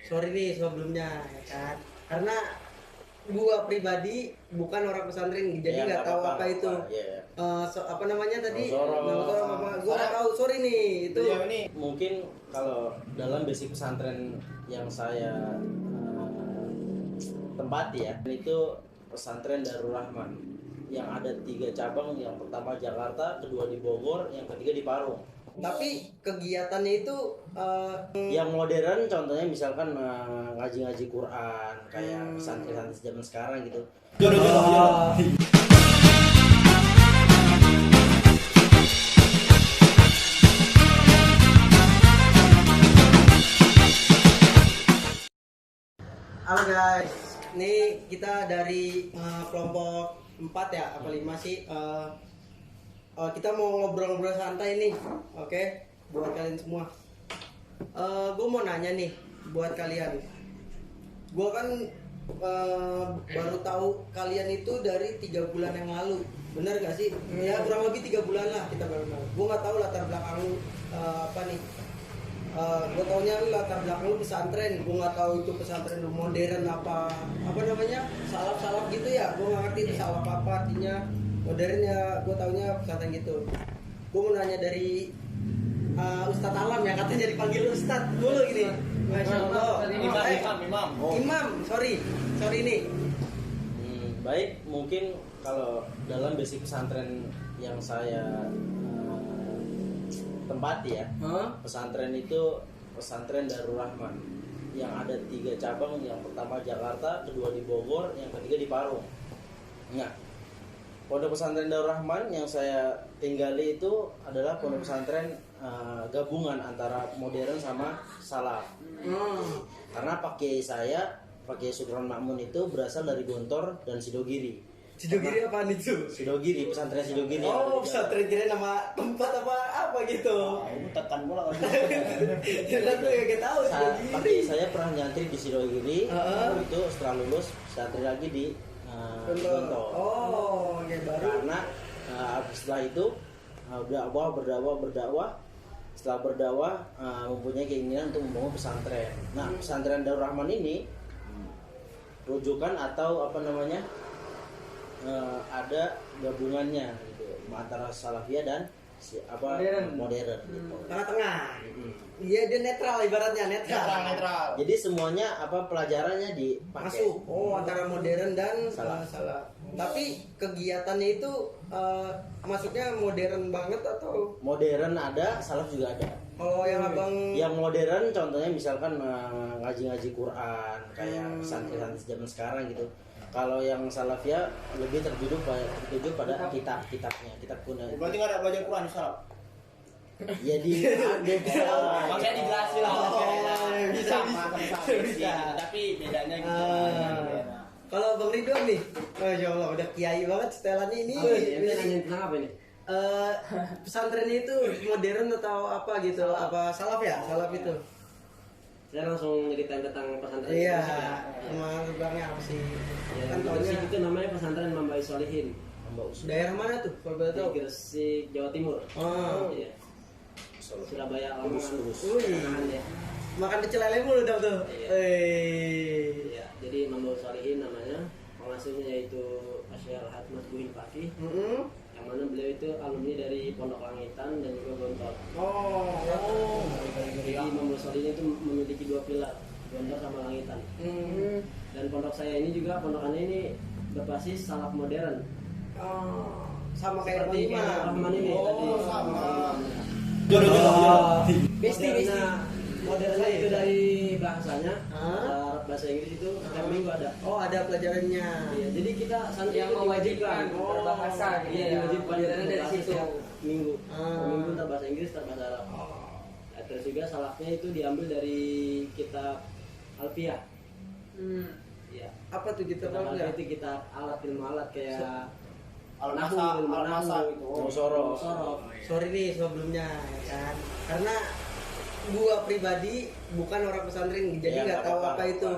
sorry nih sebelumnya ya kan, karena gua pribadi bukan orang pesantren jadi nggak tahu apa itu. Apa namanya tadi? Gua nggak tahu, sorry nih itu. Ini mungkin kalau dalam basic pesantren yang saya tempati ya, itu pesantren Darul Rahman yang ada 3 cabang, yang pertama Jakarta, kedua di Bogor, yang ketiga di Parung. Tapi kegiatannya itu yang modern contohnya misalkan ngaji-ngaji Quran kayak santri-santri zaman sekarang gitu. halo guys, ini kita dari kelompok 4 ya, apa 5 sih? Kita mau ngobrol-ngobrol santai nih, oke? Buat kalian semua. Gue mau nanya nih, buat kalian. Gue kan baru tahu kalian itu dari 3 bulan yang lalu, bener gak sih? Ya kurang lebih 3 bulan lah kita baru tahu. Gue nggak tahu latar belakang lu apa nih. Gue taunya lu latar belakang lu pesantren. Gue nggak tahu itu pesantren lu modern apa namanya, salaf gitu ya. Gue nggak ngerti itu salaf apa artinya. Modernnya gue taunya pesantren gitu. Gue mau nanya dari Ustadz Alam ya, katanya dipanggil Ustadz dulu gini. Masya Allah. Imam. Sorry nih. Baik, mungkin kalau dalam basic pesantren yang saya tempati ya, pesantren itu pesantren Darul Rahman yang ada 3 cabang, yang pertama Jakarta, kedua di Bogor, yang ketiga di Parung. Nah, pondok pesantren Darul Rahman yang saya tinggali itu adalah pondok pesantren gabungan antara modern sama salaf. Karena pakai Sukron Makmun itu berasal dari Gontor dan Sidogiri. Sidogiri apaan itu? Sidogiri, pesantren Sidogiri. Oh, pesantren kira nama tempat apa gitu. Ini tekan bola kan. Jangan tuh ya, kita tahu. Tapi saya pernah nyantri di Sidogiri. Itu setelah lulus nyantri lagi di Gontor. Oh, oke, baru. Karena setelah itu berdakwah. Setelah berdakwah mempunyai keinginan untuk membangun pesantren. Nah, pesantren Darul Rahman ini rujukan atau apa namanya? Ada gabungannya gitu antara salafiyah dan modern gitu. Tengah-tengah. Iya, dia netral, ibaratnya netral. Jadi semuanya pelajarannya dipakai. Masuk. Oh, antara modern dan salaf. Tapi kegiatannya itu maksudnya modern banget atau modern ada, salaf juga ada. Oh, yang modern contohnya misalkan ngaji-ngaji Quran kayak santri-santri zaman sekarang gitu. Kalau yang salafiyah lebih tertuju pada kitabnya, kitab kuno. Berarti nggak ada belajar Quran di salaf? Ya Maksudnya dijelasin lah. Bisa. Tapi bedanya gitu. Kalau Bang Ridwan nih, Masya Allah udah kiai banget setelannya ini. Tentang apa ini? Pesantrennya itu modern atau apa gitu? Apa salaf ya? Salaf itu. Saya langsung ceritain tentang pesantren. Iya. Sama gerbangnya apa sih? Ya, Kan Gresik itu namanya pesantren Mambai Solihin. Daerah mana tuh? Kalau boleh tahu. Di Gresik, Jawa Timur. Oh. Iya. Surabaya, Lamongan. Ya. Makan pecel lele mulu dong tuh. Iya. Jadi Mambai Solihin namanya. Pengasuhnya yaitu Asyar Hatmat Buhin Fakih. Yang mana beliau itu alumni dari Pondok Langitan dan juga Gontor. Jadi Mambai Solihin itu memiliki 2 pilar, Gontor sama Langitan. Dan pondok saya ini juga, pondokannya ini berbasis salaf modern. Sama kayak seperti Rahman ini. Sama. Besti. Modernnya itu dari bahasanya, bahasa Inggris itu setiap minggu ada. Oh, ada pelajarannya. Iya, jadi kita santri yang mewajibkan berbahasa gitu. Iya, diwajibkan dari situ. Minggu. Minggu entar bahasa Inggris, entar bahasa Arab. Nah, terus juga salafnya itu diambil dari kitab Alfiyah. Iya. Apa tuh kita Kitab tahu Alfiyah ya? itu kitab ilmu alat kayak Al-Masa gitu. Musorof. Sorry nih sebelumnya ya kan, karena gua pribadi bukan orang pesantren jadi nggak tahu apa itu.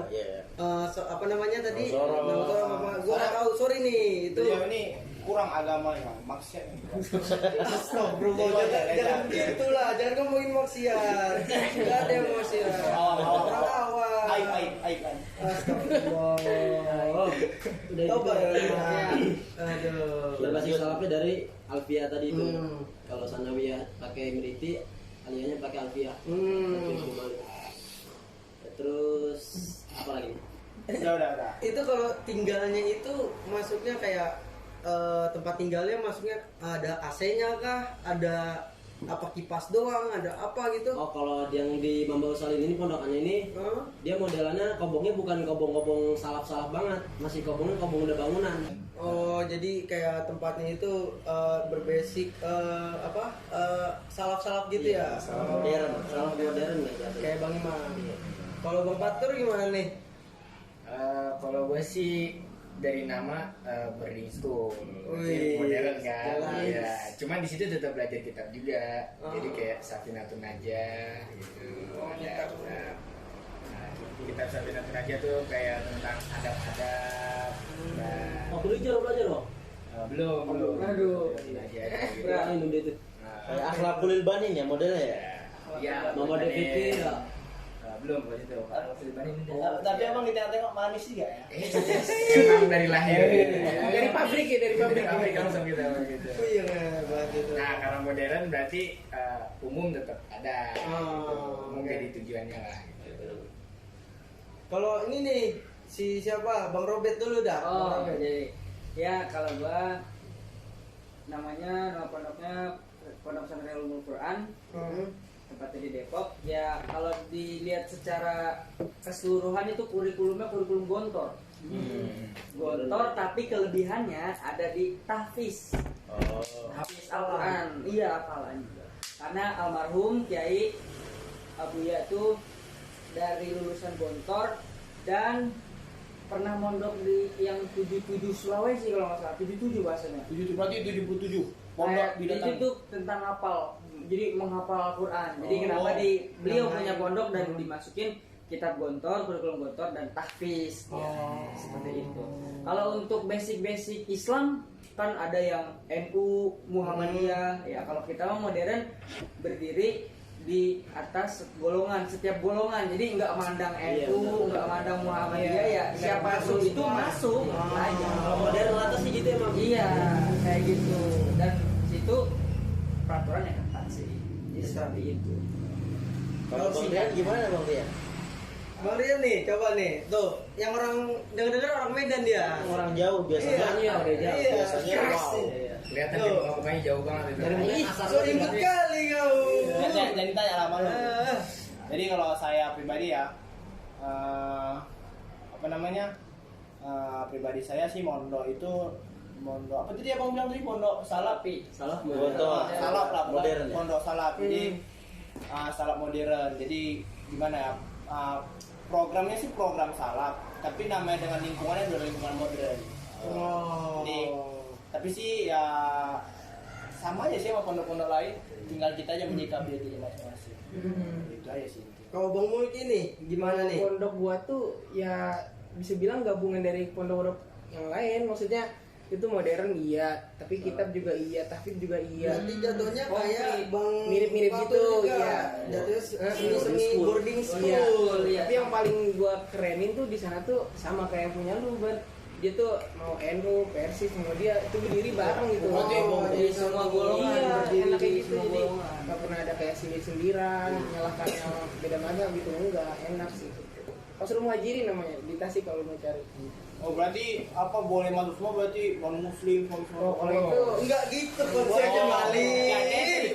Apa namanya tadi? Gua nggak tahu, sorry nih itu. Ini kurang agamanya, maksiat. Astagfirullah, jangan gitulah, jangan ngomongin maksiat. Enggak ada yang maksiat. Orang awam. Astagfirullah. Udah Coba ya. gitu. Aduh. Dan basic salafnya dari Alfiyah tadi itu. Hmm. Kalau Sanawiyah pakai Miriti, aliyahnya pakai Alfiyah. Hmm. Terus apa lagi? Udah. Itu kalau tinggalnya itu masuknya kayak tempat tinggalnya masuknya ada AC-nya kah? Ada apa kipas doang? Ada apa gitu? Oh, kalau yang di Mambau Salin ini pondokannya ini Hah? dia modelannya kobongnya bukan kobong-kobong salaf-salaf banget, masih kobongnya kobong udah bangunan. Oh, jadi kayak tempatnya itu berbasic salaf-salaf gitu ya? salaf Oh. modern. Salaf modern ya jatuhnya. Kayak Bang Iman. Kalau Bang Patur gimana nih? Kalau gue sih dari nama boarding school, Wih, modern kan, jelas. ya. Cuman di situ tetap belajar kitab juga, Oh. jadi kayak Safinatun Najah gitu. Ada kitab Safinatun Najah tuh kayak tentang adab-adab. Dan, Oh, belajar loh. belum. Aduh. Safinatun Najah gitu. Berani udah itu. Kayak akhlakul banin ya modelnya ya. Ya, Mama makanya- Deviti ya. belum kalau itu. Tapi emang kita tengok manis juga ya. Emang dari lahir gitu. Dari pabrik langsung gitu. Oh iya, banget itu. Nah, kalau modern berarti umum tetap ada. Oh, Umum oke. jadi tujuannya lah. Gitu. Kalau ini nih si siapa? Bang Robert dulu dah. Bang Oh, Robert. jadi ya kalau gua nama pondoknya Pondok Pesantren Ulumul Quran, tempatnya di Depok. Ya kalau dilihat secara keseluruhan itu kurikulumnya kurikulum gontor. Gontor tapi kelebihannya ada di tahfiz. Oh. Hafiz Al-Quran. Iya, hafalan juga. Karena almarhum Kiai Abuya itu dari lulusan Gontor dan pernah mondok di yang 77 Sulawesi kalau nggak salah, 77 bahasanya. 77 berarti 77. Pondok Kayak binatang. itu tuh tentang hafal, jadi menghafal Al-Quran. Jadi Oh. kenapa beliau Yang punya lain. pondok dan dimasukin kitab Gontor, kurikulum Gontor dan tahfiz. Ya, seperti itu. Kalau untuk basic-basic Islam kan ada yang NU, Muhammadiyah. Ya kalau kita mau modern berdiri di atas golongan, setiap golongan. Jadi nggak mandang NU, nggak mandang Muhammadiyah ya. Siapa masuk itu masuk aja. Kalau modern atas sih gitu emang. Iya, kayak gitu. Dan situ peraturannya ketat sih. Jadi seperti itu. Kalau Bang Rian gimana Bang Rian? Bang Rian nih, coba nih. Tuh, yang orang dengar-dengar orang Medan dia. Orang jauh biasanya. Iya, udah jauh. iya. Biasanya Keras wow. nih. Kelihatan di muka-mukanya jauh banget itu. Ih, so imut kali kau. Jadi tanya lama lu. Ah. Jadi kalau saya pribadi ya, pribadi saya sih mondok itu mondok apa tadi abang bilang tadi pondok salafi. Salah Gontor. Salaf lah, bukan Modern ya? pondok salaf. Jadi salaf modern. Jadi gimana ya? Programnya sih program salaf, tapi namanya dengan lingkungannya adalah lingkungan modern. Oh. Jadi, tapi sih ya sama aja sih sama pondok-pondok lain, tinggal kita aja menyikapi itu masing-masing. Itu aja sih. Kalau Bang Mulki nih, gimana nih? Pondok gua tuh ya bisa bilang gabungan dari pondok-pondok yang lain, maksudnya itu modern iya, tapi kitab juga iya, tahfidz juga iya. Berarti jatuhnya kayak Komplit. Bang Mirip-mirip Patul gitu, juga. iya. Jatuhnya Boarding semi school. boarding school. Iya. Tapi yang paling gua kerenin tuh di sana tuh sama kayak yang punya lu, Bar. Dia tuh mau NU, Persis, semua dia itu berdiri bareng gitu. Berarti jadi semua golongan iya, berdiri enak kayak di gitu. semua Jadi golongan. nggak pernah ada kayak sindir-sindiran, nyalahkan yang beda mazhab gitu, enggak, enak sih. Pasrul Muhajirin namanya, di Tasik kalau mau cari. Oh berarti apa boleh masuk semua berarti non muslim semua. Oh, kalau itu Enggak gitu konsepnya Mali.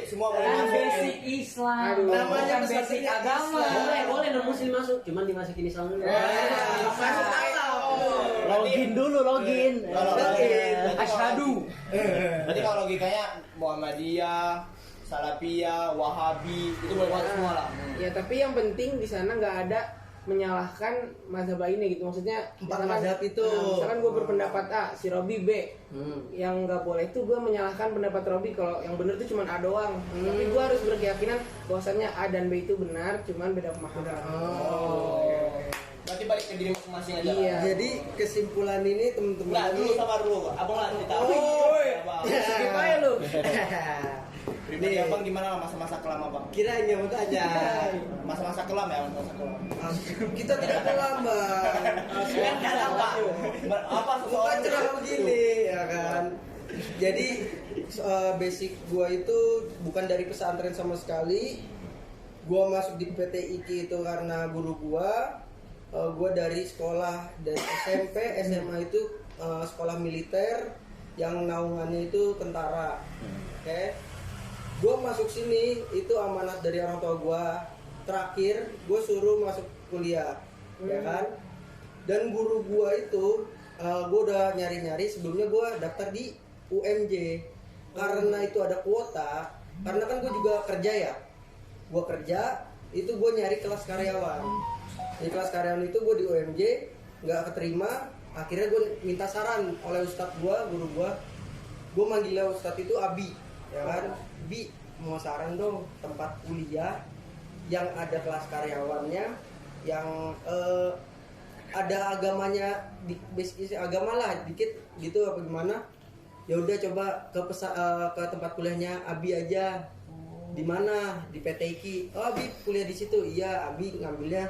Semua boleh Kan masuk. basic Islam, Aduh. Namanya bukan basic pesantren agama. Islam. Boleh non muslim masuk, cuman dimasukin Islam dulu. Masuk alam. Login dulu, login. Asyhadu. Berarti kalau logikanya Muhammadiyah, Salafiyah, Wahabi itu boleh masuk semua lah. Ya tapi yang penting di sana nggak ada menyalahkan mazhab lainnya gitu, maksudnya Empat misalkan- mazhab itu. misalkan gue berpendapat A, si Robi B, Hmm. yang nggak boleh itu gue menyalahkan pendapat Robi kalau yang benar itu cuma A doang, tapi gue harus berkeyakinan bahwasannya A dan B itu benar, cuman beda pemahaman. Oh. Berarti balik ke diri masing-masing aja. Iya. Jadi kesimpulan ini teman-teman Enggak, dulu ini sabar dulu. Abang lah cerita. Oh, Abang. Skip aja lu. Pribadi Nih. abang gimana masa-masa kelam abang? Kirain mau tanya. Masa-masa kelam ya, masa-masa kelam. Kita tidak kelam, Bang. Kan kata apa? Apa Bukan seseorang cerah begini, ya kan. Jadi basic gua itu bukan dari pesantren sama sekali. Gua masuk di PTIK itu karena guru gua dari sekolah dari SMP, SMA itu sekolah militer yang naungannya itu tentara. Oke. Gua masuk sini itu amanat dari orang tua gua. Terakhir gua suruh masuk kuliah, ya kan. Dan guru gua itu gua udah nyari-nyari sebelumnya gua daftar di UMJ karena itu ada kuota. Karena kan gua juga kerja ya. Gua kerja itu gua nyari kelas karyawan. Di kelas karyawan itu gua di UMJ nggak keterima. Akhirnya gue minta saran oleh ustadz guru gue manggilnya ustadz itu Abi, ya kan. Bi, mau saran dong tempat kuliah yang ada kelas karyawannya, yang ada agamanya, basic agama lah dikit gitu apa gimana. Ya udah coba ke tempat kuliahnya Abi aja. Di mana? Di PTIK. Oh, Abi kuliah di situ. Iya, Abi ngambilnya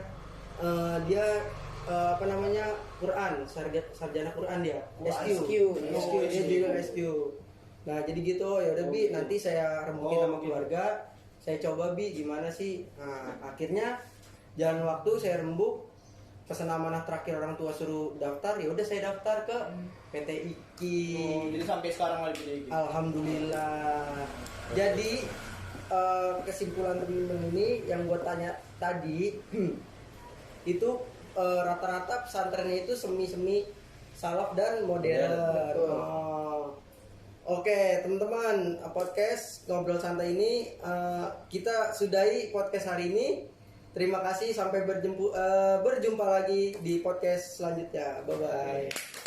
dia apa namanya, Quran, sarjana Quran dia. SQ. Dia juga SQ. Nah, jadi gitu. Ya udah Bi, nanti saya rembukin sama keluarga. Saya coba Bi gimana sih? Nah, akhirnya jalan waktu saya rembuk, pesan amanah terakhir orang tua suruh daftar, ya udah saya daftar ke PTIK. jadi sampai sekarang lagi PTIK. Alhamdulillah. Jadi kesimpulan temen-temen ini yang gue tanya tadi itu rata-rata pesantrennya itu semi-semi salaf dan modern. Oke, teman-teman, podcast ngobrol santai ini kita sudahi podcast hari ini. Terima kasih, sampai berjumpa lagi di podcast selanjutnya. Bye bye.